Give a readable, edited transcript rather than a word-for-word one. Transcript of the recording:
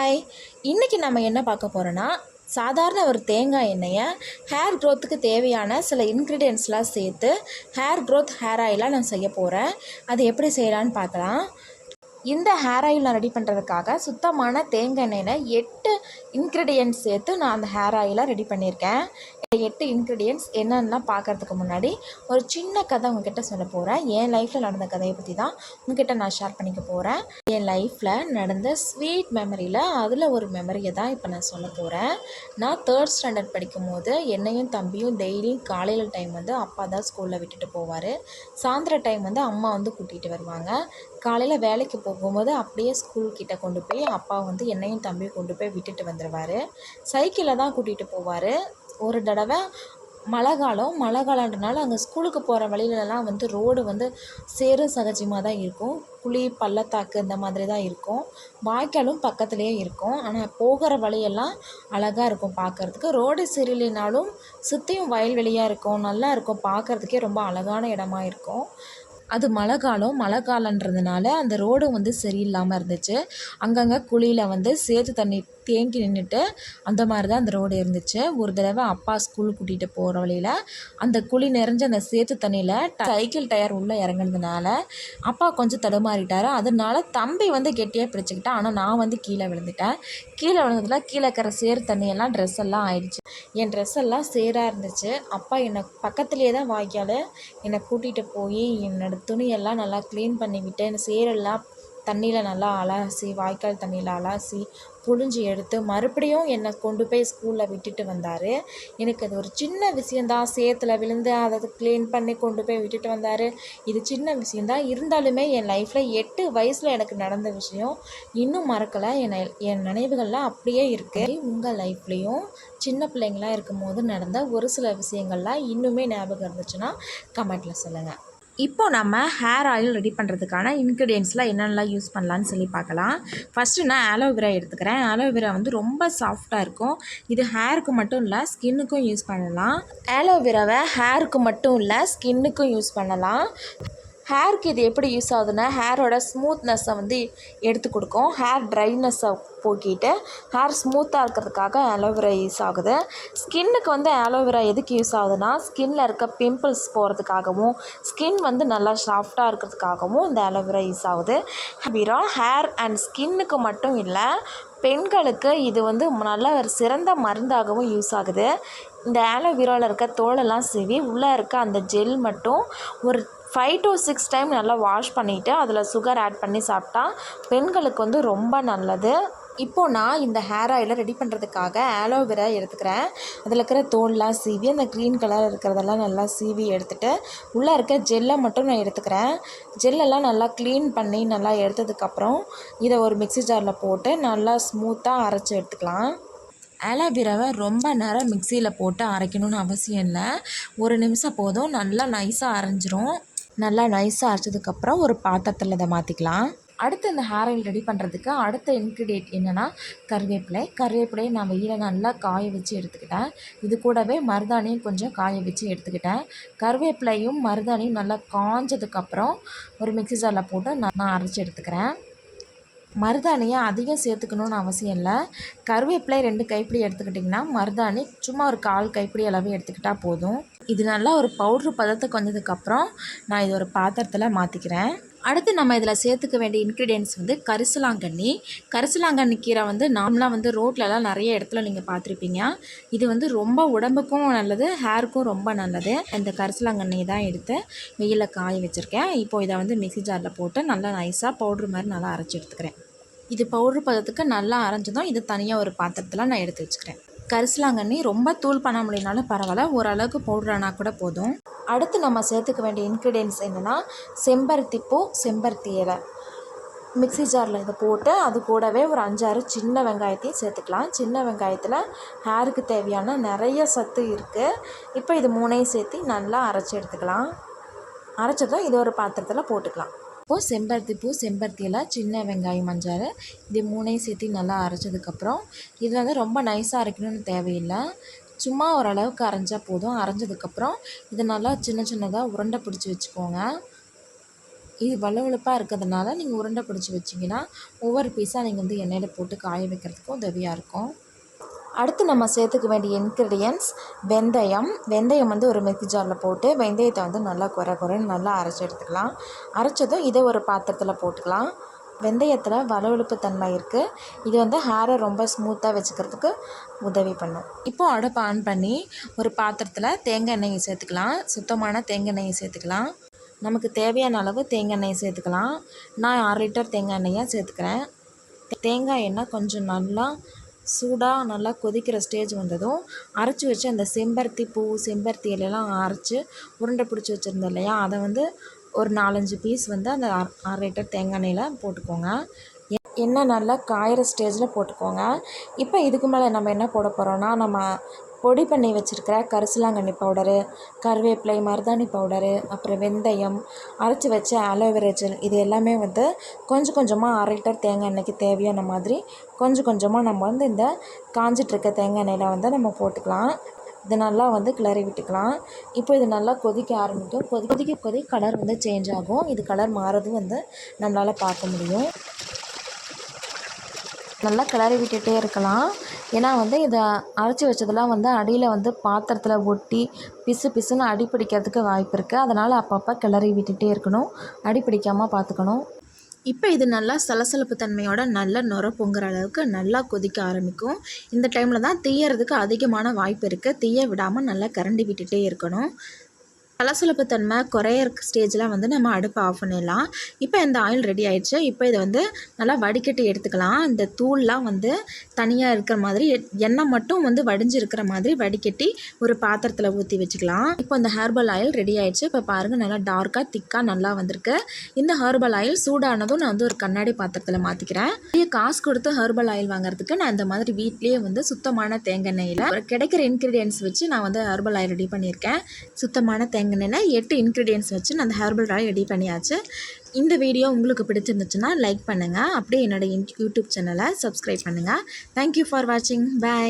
Hi, இன்றைக்கி நம்ம என்ன பார்க்க போகிறோன்னா, சாதாரண ஒரு தேங்காய் எண்ணெயை ஹேர் க்ரோத்துக்கு தேவையான சில இன்க்ரீடியன்ட்ஸ்லாம் சேர்த்து ஹேர் க்ரோத் ஹேர் ஆயிலாக நான் செய்ய போகிறேன். அது எப்படி செய்யலான்னு பார்க்கலாம். இந்த ஹேர் ஆயில் நான் ரெடி பண்ணுறதுக்காக சுத்தமான தேங்காய் எண்ணெயில் 8 இன்க்ரீடியன்ட்ஸ் சேர்த்து நான் அந்த ஹேர் ஆயிலாக ரெடி பண்ணியிருக்கேன். 8 இன்க்ரீடியன்ட்ஸ் என்னென்னலாம் பார்க்குறதுக்கு முன்னாடி ஒரு சின்ன கதை உங்ககிட்ட சொல்ல போகிறேன். என் லைஃப்பில் நடந்த கதையை பற்றி தான் உங்ககிட்ட நான் ஷேர் பண்ணிக்க போகிறேன். என் லைஃப்பில் நடந்த ஸ்வீட் மெமரியில் அதில் ஒரு மெமரியை தான் இப்போ நான் சொல்ல போகிறேன். நான் 3rd ஸ்டாண்டர்ட் படிக்கும் போது என்னையும் தம்பியும் டெய்லியும் காலையில் டைம் வந்து அப்பா தான் ஸ்கூலில் விட்டுட்டு போவார். சாயந்தர டைம் வந்து அம்மா வந்து கூட்டிகிட்டு வருவாங்க. காலையில் வேலைக்கு போகும்போது அப்படியே ஸ்கூல்கிட்ட கொண்டு போய் அப்பா வந்து என்னையும் தம்பியும் கொண்டு போய் விட்டுட்டு வந்துடுவார். சைக்கிளில் தான் கூட்டிகிட்டு போவார். ஒரு தடவை மழை காலன்றனால அங்கே ஸ்கூலுக்கு போகிற வழியிலலாம் வந்து ரோடு வந்து சேரும் சகஜமாக தான் இருக்கும். குழி பள்ளத்தாக்கு இந்த மாதிரி தான் இருக்கும். வாய்க்காலும் பக்கத்துலேயே இருக்கும். ஆனால் போகிற வழியெல்லாம் அழகாக இருக்கும் பார்க்குறதுக்கு. ரோடு சரியில்லைனாலும் சுற்றியும் வயல்வெளியாக இருக்கும். நல்லா இருக்கும், பார்க்குறதுக்கே ரொம்ப அழகான இடமா இருக்கும். அது மழை காலன்றதுனால அந்த ரோடு வந்து சரியில்லாமல் இருந்துச்சு. அங்கங்கே குழியில் வந்து சேற்று தண்ணி தேங்கி நின்றுட்டு அந்த மாதிரி தான் அந்த ரோடு இருந்துச்சு. ஒரு தடவை அப்பா ஸ்கூல் கூட்டிகிட்டு போகிற வழியில் அந்த குழி நிறைஞ்ச அந்த சேற்று தண்ணியில் சைக்கிள் டயர் உள்ளே இறங்குனதுனால அப்பா கொஞ்சம் தடுமாறிட்டார். அதனால தம்பி வந்து கெட்டியாக பிடிச்சிக்கிட்டான். ஆனால் நான் வந்து கீழே விழுந்துட்டேன். கீழே விழுந்ததில் கீழே இருக்கிற சேறு தண்ணியெல்லாம் ட்ரெஸ் எல்லாம் ஆயிடுச்சு. என் ட்ரெஸ் எல்லாம் சேராக இருந்துச்சு. அப்பா என்னை பக்கத்துலேயே தான் வாய்க்கால் என்னை கூட்டிகிட்டு போய் என்னோடய துணியெல்லாம் நல்லா க்ளீன் பண்ணிவிட்டு அந்த சேரெல்லாம் தண்ணியில் நல்லா அலசி வாய்க்கால் தண்ணியில் அலசி புழிஞ்சி எடுத்து மறுபடியும் என்னை கொண்டு போய் ஸ்கூலில் விட்டுட்டு வந்தார். எனக்கு அது ஒரு சின்ன விஷயந்தான். சேத்துல விழுந்து அதை க்ளீன் பண்ணி கொண்டு போய் விட்டுட்டு வந்தார். இது சின்ன விஷயந்தான். இருந்தாலுமே என் லைஃப்பில் 8 வயசில் எனக்கு நடந்த விஷயம் இன்னும் மறக்கலை. என் நினைவுகள்லாம் அப்படியே இருக்குது. உங்கள் லைஃப்லேயும் சின்ன பிள்ளைங்களாக இருக்கும் போது நடந்த ஒரு சில விஷயங்கள்லாம் இன்னுமே ஞாபகம் இருந்துச்சுன்னா கமெண்ட்டில் சொல்லுங்கள். இப்போ நம்ம ஹேர் ஆயில் ரெடி பண்ணுறதுக்கான இன்க்ரீடியன்ட்ஸ்லாம் என்னென்னலாம் யூஸ் பண்ணலான்னு சொல்லி பார்க்கலாம். ஃபஸ்ட்டு நான் ஆலோவேரா எடுத்துக்கிறேன். ஆலோவேரா வந்து ரொம்ப சாஃப்டாக இருக்கும். இது ஹேருக்கு மட்டும் இல்லை, ஸ்கின்னுக்கும் யூஸ் பண்ணலாம். ஆலோவேராவை ஹேருக்கு மட்டும் இல்லை, ஸ்கின்னுக்கும் யூஸ் பண்ணலாம். ஹேருக்கு இது எப்படி யூஸ் ஆகுதுன்னா, ஹேரோட ஸ்மூத்னஸை வந்து எடுத்து கொடுக்கும். ஹேர் ட்ரைனஸை போக்கிட்டு ஹேர் ஸ்மூத்தாக இருக்கிறதுக்காக ஆலோவேரா யூஸ் ஆகுது. ஸ்கின்னுக்கு வந்து ஆலோவேரா எதுக்கு யூஸ் ஆகுதுன்னா, ஸ்கின்னில் இருக்க பிம்பிள்ஸ் போகிறதுக்காகவும் ஸ்கின் வந்து நல்லா சாஃப்டாக இருக்கிறதுக்காகவும் இந்த ஆலோவேரா யூஸ் ஆகுது. ஆலோவேரா ஹேர் அண்ட் ஸ்கின்னுக்கு மட்டும் இல்லை, பெண்களுக்கு இது வந்து நல்ல ஒரு சிறந்த மருந்தாகவும் யூஸ் ஆகுது. இந்த ஆலோவேராவில் இருக்க தோலெல்லாம் சீவி உள்ளே இருக்க அந்த ஜெல் மட்டும் ஒரு 5 to 6 டைம் நல்லா வாஷ் பண்ணிவிட்டு அதில் சுகர் ஆட் பண்ணி சாப்பிட்டா பெண்களுக்கு வந்து ரொம்ப நல்லது. இப்போது நான் இந்த ஹேர் ஆயிலை ரெடி பண்ணுறதுக்காக ஆலோவேரா எடுத்துக்கிறேன். அதில் இருக்கிற தோல்லாம் சீவி அந்த க்ரீன் கலர் இருக்கிறதெல்லாம் நல்லா சீவி எடுத்துகிட்டு உள்ளே இருக்க ஜெல்லை மட்டும் நான் எடுத்துக்கிறேன். ஜெல்லெல்லாம் நல்லா க்ளீன் பண்ணி நல்லா எடுத்ததுக்கப்புறம் இதை ஒரு மிக்ஸி ஜாரில் போட்டு நல்லா ஸ்மூத்தாக அரைச்சி எடுத்துக்கலாம். ஆலோவேராவை ரொம்ப நேரம் மிக்சியில் போட்டு அரைக்கணும்னு அவசியம் இல்லை. ஒரு நிமிஷம் போதும், நல்லா நைஸாக அரைஞ்சிரும். நல்லா நைஸாக அரைச்சதுக்கப்புறம் ஒரு பாத்திரத்தில் இதை மாற்றிக்கலாம். அடுத்து இந்த ஹேர் ஆயில் ரெடி பண்ணுறதுக்கு அடுத்த இன்க்ரீடியன்ட் என்னென்னா கருவேப்பிலையை நான் வெயிலில் நல்லா காய வச்சு எடுத்துக்கிட்டேன். இது கூடவே மருதாணியும் கொஞ்சம் காய வச்சு எடுத்துக்கிட்டேன். கருவேப்பிலையும் மருதாணியும் நல்லா காஞ்சதுக்கப்புறம் ஒரு மிக்ஸி ஜாரில் போட்டு நான் அரைச்சி எடுத்துக்கிறேன். மருதாணியை அதிகம் சேர்த்துக்கணுன்னு அவசியம் இல்லை. கருவேப்பிலை 2 கைப்பிடி எடுத்துக்கிட்டிங்கன்னா மருதாணி சும்மா ஒரு 1/4 கைப்பிடி அளவு எடுத்துக்கிட்டால் போதும். இது நல்லா ஒரு பவுட்ரு பதத்துக்கு வந்ததுக்கப்புறம் நான் இது ஒரு பாத்திரத்தில் மாற்றிக்கிறேன். அடுத்து நம்ம இதில் சேர்த்துக்க வேண்டிய இன்க்ரீடியன்ட்ஸ் வந்து கரிசலாங்கண்ணி கீரை வந்து நார்மலாக வந்து ரோட்லலாம் நிறைய இடத்துல நீங்கள் பார்த்துருப்பீங்க. இது வந்து ரொம்ப உடம்புக்கும் நல்லது, ஹேருக்கும் ரொம்ப நல்லது. இந்த கரிசலாங்கண்ணி தான் எடுத்து வெயிலில் காய வச்சுருக்கேன். இப்போது இதை வந்து மிக்ஸி ஜாரில் போட்டு நல்லா நைஸாக பவுட்ரு மாதிரி நல்லா அரைச்சி எடுத்துக்கிறேன். இது பவுட்ரு பதத்துக்கு நல்லா அரைஞ்சதும் இது தனியாக ஒரு பாத்திரத்தில் நான் எடுத்து வச்சுக்கிறேன். கரிசலாங்கண்ணி ரொம்ப தூள் பண்ண முடியனாலும் பரவாயில்ல, ஓரளவுக்கு பவுட்ரானா கூட போதும். அடுத்து நம்ம சேர்த்துக்க வேண்டிய இன்க்ரீடியன்ட்ஸ் என்னென்னா, செம்பருத்தி இலை மிக்ஸி ஜாரில் இதை போட்டு அது கூடவே ஒரு 5-6 சின்ன வெங்காயத்தையும் சேர்த்துக்கலாம். சின்ன வெங்காயத்தில் ஹேருக்கு தேவையான நிறைய சத்து இருக்குது. இப்போ இது 3ஐயும் சேர்த்து நல்லா அரைச்சி எடுத்துக்கலாம். அரைச்சதும் இது ஒரு பாத்திரத்தில் போட்டுக்கலாம். இப்போது செம்பருத்தி இலை, சின்ன வெங்காயம், மஞ்சள் இது 3ஐயும் சேர்த்து நல்லா அரைச்சதுக்கப்புறம் இதில் வந்து ரொம்ப நைஸாக அரைக்கணும்னு தேவையில்லை. சும்மா ஓரளவுக்கு அரைஞ்சால் போதும். அரைஞ்சதுக்கப்புறம் இதை நல்லா சின்னதாக உருண்டை பிடிச்சி வச்சுக்கோங்க. இது வழுவழுப்பாக இருக்கிறதுனால நீங்கள் உருண்டை பிடிச்சி வச்சிங்கன்னா ஒவ்வொரு பீஸாக நீங்கள் வந்து எண்ணெயில் போட்டு காய வைக்கிறதுக்கும் உதவியாக இருக்கும். அடுத்து நம்ம சேர்த்துக்க வேண்டிய இன்க்ரீடியன்ட்ஸ் வெந்தயம் வந்து ஒரு மிக்ஸி ஜாரில் போட்டு வெந்தயத்தை வந்து நல்லா குறைன்னு நல்லா அரைச்சி எடுத்துக்கலாம். அரைச்சதும் இதை ஒரு பாத்திரத்தில் போட்டுக்கலாம். வெந்தயத்தில் வழுவழுப்பு தன்மை இருக்குது. இது வந்து ஹேரை ரொம்ப ஸ்மூத்தாக வச்சுக்கிறதுக்கு உதவி பண்ணும். இப்போது அடுப்பை ஆன் பண்ணி ஒரு பாத்திரத்தில் தேங்காய் எண்ணெயை சேர்த்துக்கலாம். சுத்தமான தேங்காய் எண்ணெயை சேர்த்துக்கலாம். நமக்கு தேவையான அளவு தேங்காய் எண்ணெயை சேர்த்துக்கலாம். நான் 6 லிட்டர் தேங்காய் எண்ணெயை சேர்த்துக்கிறேன். தேங்காய் எண்ணெய் கொஞ்சம் நல்லா சூடாக நல்லா கொதிக்கிற ஸ்டேஜ் வந்ததும் அரைச்சி வச்சு அந்த செம்பருத்தி பூ செம்பருத்தி இலையெல்லாம் அரைச்சி உருண்டை பிடிச்சி வச்சுருந்தோம் இல்லையா, அதை வந்து ஒரு 4-5 பீஸ் வந்து அந்த 6 லிட்டர் தேங்காய் எண்ணெயில் போட்டுக்கோங்க. எண்ணெய் நல்லா காயிற ஸ்டேஜில் போட்டுக்கோங்க. இப்போ இதுக்கு மேலே நம்ம என்ன போட போகிறோன்னா, நம்ம பொடி பண்ணி வச்சுருக்கிற கரிசலாங்கண்ணி பவுடரு, கருவேப்பிலை, மருதாணி பவுடரு, அப்புறம் வெந்தயம், அரைச்சி வச்ச அலோவேரா ஜெல், இது எல்லாமே வந்து கொஞ்சம் கொஞ்சமாக 1/2 லிட்டர் தேங்காய் எண்ணெய்க்கு தேவையான மாதிரி கொஞ்சம் கொஞ்சமாக நம்ம வந்து இந்த காஞ்சிட்ருக்க தேங்காய் எண்ணெயில் வந்து நம்ம போட்டுக்கலாம். இது நல்லா வந்து கிளறி விட்டுக்கலாம். இப்போ இது நல்லா கொதிக்க ஆரம்பிக்கும். கொதிக்க கலர் வந்து சேஞ்ச் ஆகும். இது கலர் மாறது வந்து நம்மளால் பார்க்க முடியும். நல்லா கிளறி விட்டுகிட்டே இருக்கலாம். ஏன்னா வந்து இதை அரைச்சி வச்சதெல்லாம் வந்து அடியில் வந்து பாத்திரத்தில் ஒட்டி பிசுன்னு அடி பிடிக்கிறதுக்கு வாய்ப்பு இருக்குது. அதனால் அப்பப்போ கிளறி விட்டுகிட்டே இருக்கணும். அடி பிடிக்காமல் பார்த்துக்கணும். இப்போ இது நல்லா சலசலப்பு தன்மையோட நல்ல நுர பொங்குற அளவுக்கு நல்லா கொதிக்க ஆரம்பிக்கும். இந்த டைமில் தான் தீயறதுக்கு அதிகமான வாய்ப்பு இருக்குது. தீய விடாமல் நல்லா கரண்டி விட்டுகிட்டே இருக்கணும். சலசலப்பு தன்மை குறையிற ஸ்டேஜில் வந்து நம்ம அடுப்பை ஆஃப் பண்ணிடலாம். இப்போ இந்த ஆயில் ரெடி ஆகிடுச்சு. இப்போ இதை வந்து நல்லா வடிகட்டி எடுத்துக்கலாம். இந்த தூள்லாம் வந்து தனியாக இருக்கிற மாதிரி எண்ணெய் மட்டும் வந்து வடிஞ்சிருக்கிற மாதிரி வடிகட்டி ஒரு பாத்திரத்தில் ஊற்றி வச்சுக்கலாம். இப்போ இந்த ஹெர்பல் ஆயில் ரெடி ஆகிடுச்சு. இப்போ பாருங்கள், நல்லா டார்க்காக திக்காக நல்லா வந்திருக்கு. இந்த ஹெர்பல் ஆயில் சூடானதும் நான் வந்து ஒரு கண்ணாடி பாத்திரத்தில் மாற்றிக்கிறேன். காசு கொடுத்து ஹெர்பல் ஆயில் வாங்குறதுக்கு நான் இந்த மாதிரி வீட்லேயே வந்து சுத்தமான தேங்காய் எண்ணெயில் கிடைக்கிற இன்க்ரீடியன்ஸ் வச்சு நான் வந்து ஹெர்பல் ஆயில் ரெடி பண்ணியிருக்கேன். சுத்தமான தேங்காய் எண்ணெயில் 8 இன்க்ரீடியன்ஸ் வச்சு நான் அந்த ஹெர்பல் ஆயில் ரெடி பண்ணியாச்சு. இந்த வீடியோ உங்களுக்கு பிடிச்சிருந்துச்சுன்னா லைக் பண்ணுங்கள். அப்படியே என்னோட யூடியூப் சேனலை சப்ஸ்கிரைப் பண்ணுங்கள். தேங்க்யூ ஃபார் வாட்சிங். பாய்.